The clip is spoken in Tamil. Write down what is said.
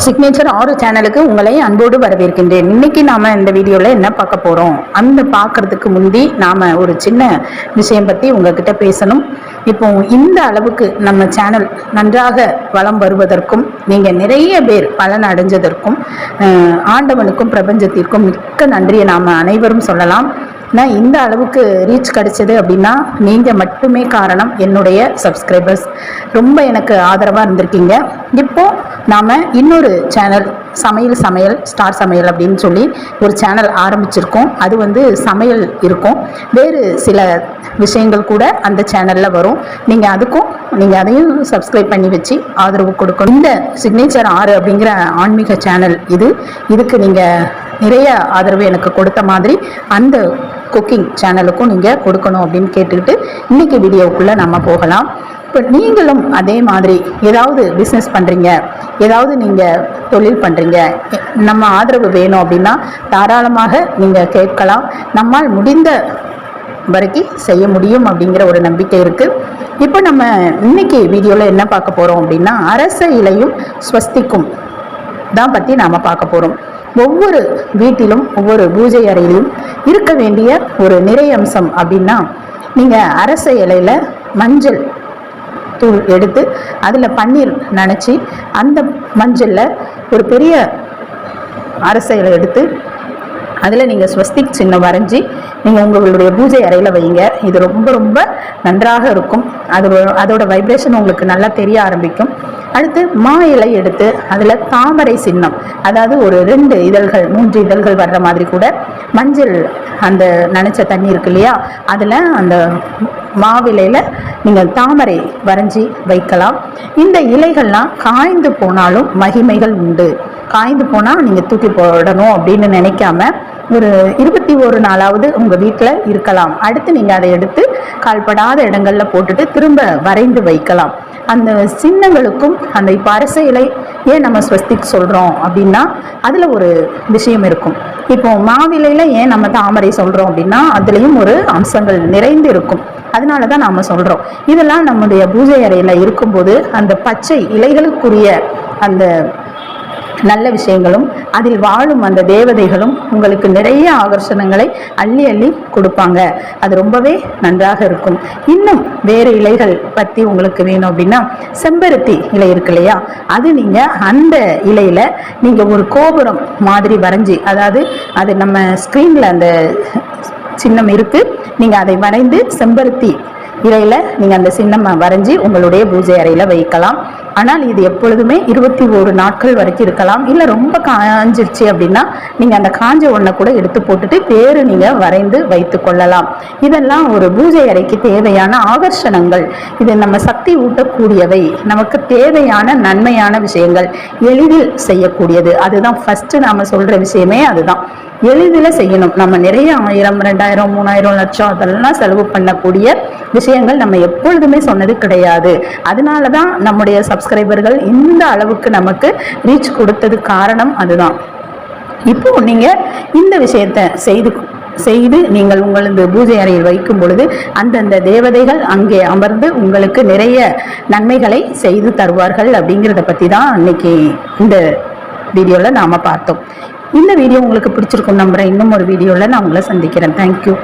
சிக்னேச்சர் ஆறு சேனலுக்கு உங்களை அன்போடு வரவேற்கின்றேன். இன்னைக்கு நாம இந்த வீடியோல என்ன பார்க்க போறோம், அந்த பார்க்கறதுக்கு முந்தி நாம ஒரு சின்ன விஷயம் பத்தி உங்ககிட்ட பேசணும். இப்போ இந்த அளவுக்கு நம்ம சேனல் நன்றாக வளம் வருவதற்கும் நீங்க நிறைய பேர் பலன் அடைஞ்சதற்கும் ஆண்டவனுக்கும் பிரபஞ்சத்திற்கும் மிக்க நன்றியை நாம அனைவரும் சொல்லலாம். நான் இந்த அளவுக்கு ரீச் கிடைச்சது அப்படின்னா நீங்கள் மட்டுமே காரணம். என்னுடைய சப்ஸ்கிரைபர்ஸ் ரொம்ப எனக்கு ஆதரவாக இருந்திருக்கீங்க. இப்போது நாம் இன்னொரு சேனல் சமையல் ஸ்டார் சமையல் அப்படின்னு சொல்லி ஒரு சேனல் ஆரம்பிச்சிருக்கோம். அது சமையல் இருக்கும், வேறு சில விஷயங்கள் கூட அந்த சேனலில் வரும். நீங்கள் அதையும் சப்ஸ்கிரைப் பண்ணி வச்சு ஆதரவு கொடுக்கணும். இந்த சிக்னேச்சர் 6 அப்படிங்கிற ஆன்மீக சேனல் இதுக்கு நீங்கள் நிறைய ஆதரவு எனக்கு கொடுத்த மாதிரி அந்த குக்கிங் சேனலுக்கும் நீங்கள் கொடுக்கணும் அப்படின்னு கேட்டுக்கிட்டு இன்றைக்கி வீடியோவுக்குள்ளே நம்ம போகலாம். இப்போ நீங்களும் அதே மாதிரி ஏதாவது பிஸ்னஸ் பண்ணுறீங்க, ஏதாவது நீங்கள் தொழில் பண்ணுறீங்க, நம்ம ஆதரவு வேணும் அப்படின்னா தாராளமாக நீங்கள் கேட்கலாம். நம்மால் முடிந்த வரைக்கும் செய்ய முடியும் அப்படிங்கிற ஒரு நம்பிக்கை இருக்குது. இப்போ நம்ம இன்னைக்கு வீடியோவில் என்ன பார்க்க போகிறோம் அப்படின்னா அரச இலையும் ஸ்வஸ்திக்கும் தான் பற்றி நாம் பார்க்க போகிறோம். ஒவ்வொரு வீட்டிலும் ஒவ்வொரு பூஜை அறையிலும் இருக்க வேண்டிய ஒரு நிறை அம்சம் அப்படின்னா, நீங்கள் அரச இலையில் மஞ்சள் தூள் எடுத்து அதில் பன்னீர் நனைச்சி அந்த மஞ்சளில் ஒரு பெரிய அரச இலை எடுத்து அதில் நீங்கள் ஸ்வஸ்திக் சின்னம் வரைஞ்சி நீங்கள் உங்களுடைய பூஜை அறையில் வைங்க. இது ரொம்ப ரொம்ப நன்றாக இருக்கும். அதோட வைப்ரேஷன் உங்களுக்கு நல்லா தெரிய ஆரம்பிக்கும். அடுத்து மா இலை எடுத்து அதில் தாமரை சின்னம், அதாவது ஒரு 2 இதழ்கள் 3 இதழ்கள் வர்ற மாதிரி கூட மஞ்சள் அந்த நனைச்ச தண்ணி இருக்கு இல்லையா, அதில் அந்த மாவிலையில் நீங்கள் தாமரை வரைஞ்சி வைக்கலாம். இந்த இலைகள்லாம் காய்ந்து போனாலும் மகிமைகள் உண்டு. காய்ந்து போனால் நீங்கள் தூக்கி போடணும் அப்படின்னு நினைக்காம ஒரு 21 நாளாவது உங்கள் வீட்டில் இருக்கலாம். அடுத்து நீங்கள் அதை எடுத்து கால்படாத இடங்களில் போட்டுட்டு திரும்ப வரைந்து வைக்கலாம். அந்த சின்னங்களுக்கும் அந்த இப்போ அரச இலை ஏன் நம்ம ஸ்வஸ்திக் சொல்கிறோம் அப்படின்னா அதில் ஒரு விஷயம் இருக்கும். இப்போ மாவிலையில் ஏன் நம்ம தாமரை சொல்கிறோம் அப்படின்னா அதுலேயும் ஒரு அம்சங்கள் நிறைந்து இருக்கும். அதனால தான் நாம் சொல்கிறோம். இதெல்லாம் நம்முடைய பூஜை அறையில் இருக்கும்போது அந்த பச்சை இலைகளுக்குரிய அந்த நல்ல விஷயங்களும் அதில் வாழும் அந்த தேவதைகளும் உங்களுக்கு நிறைய ஆகர்ஷணங்களை அள்ளி அள்ளி கொடுப்பாங்க. அது ரொம்பவே நன்றாக இருக்கும். இன்னும் வேறு இலைகள் பற்றி உங்களுக்கு வேணும் அப்படின்னா செம்பருத்தி இலை இருக்கு இல்லையா, அது நீங்கள் அந்த இலையில் நீங்கள் ஒரு கோபுரம் மாதிரி வரைஞ்சி, அதாவது அது நம்ம ஸ்க்ரீனில் அந்த சின்னம் இருக்குது, நீங்கள் அதை வரைந்து செம்பருத்தி இலையில் நீங்கள் அந்த சின்னம் வரைஞ்சி உங்களுடைய பூஜை அறையில் வைக்கலாம். ஆனால் இது எப்பொழுதுமே 21 நாட்கள் வரைக்கும் இருக்கலாம். இல்லை ரொம்ப காஞ்சிருச்சு அப்படின்னா நீங்கள் அந்த காஞ்ச ஒன்றை கூட எடுத்து போட்டுட்டு பேரு நீங்கள் வரைந்து வைத்து கொள்ளலாம். இதெல்லாம் ஒரு பூஜை அறைக்கு தேவையான ஆகர்ஷணங்கள். இது நம்ம சக்தி ஊட்டக்கூடியவை, நமக்கு தேவையான நன்மையான விஷயங்கள், எளிதில் செய்யக்கூடியது. அதுதான் ஃபஸ்ட்டு நாம் சொல்கிற விஷயமே அதுதான். எளிதில் செய்யணும். நம்ம நிறைய 1000, 2000, 3000, லட்சம் அதெல்லாம் செலவு பண்ணக்கூடிய விஷயங்கள் நம்ம எப்பொழுதுமே சொன்னது கிடையாது. அதனால தான் நம்முடைய சப்ஸ்கிரைபர்கள் இந்த அளவுக்கு நமக்கு ரீச் கொடுத்தது காரணம் அதுதான். இப்போ நீங்கள் இந்த விஷயத்தை செய்து நீங்கள் உங்களது பூஜை அறையில் வைக்கும் பொழுது அந்தந்த தேவதைகள் அங்கே அமர்ந்து உங்களுக்கு நிறைய நன்மைகளை செய்து தருவார்கள். அப்படிங்கிறத பற்றி தான் இன்னைக்கு இந்த வீடியோவில் நாம் பார்த்தோம். இந்த வீடியோ உங்களுக்கு பிடிச்சிருக்கும் நம்புகிறேன். இன்னும் ஒரு வீடியோவில் நான் உங்களை சந்திக்கிறேன். தேங்க்யூ.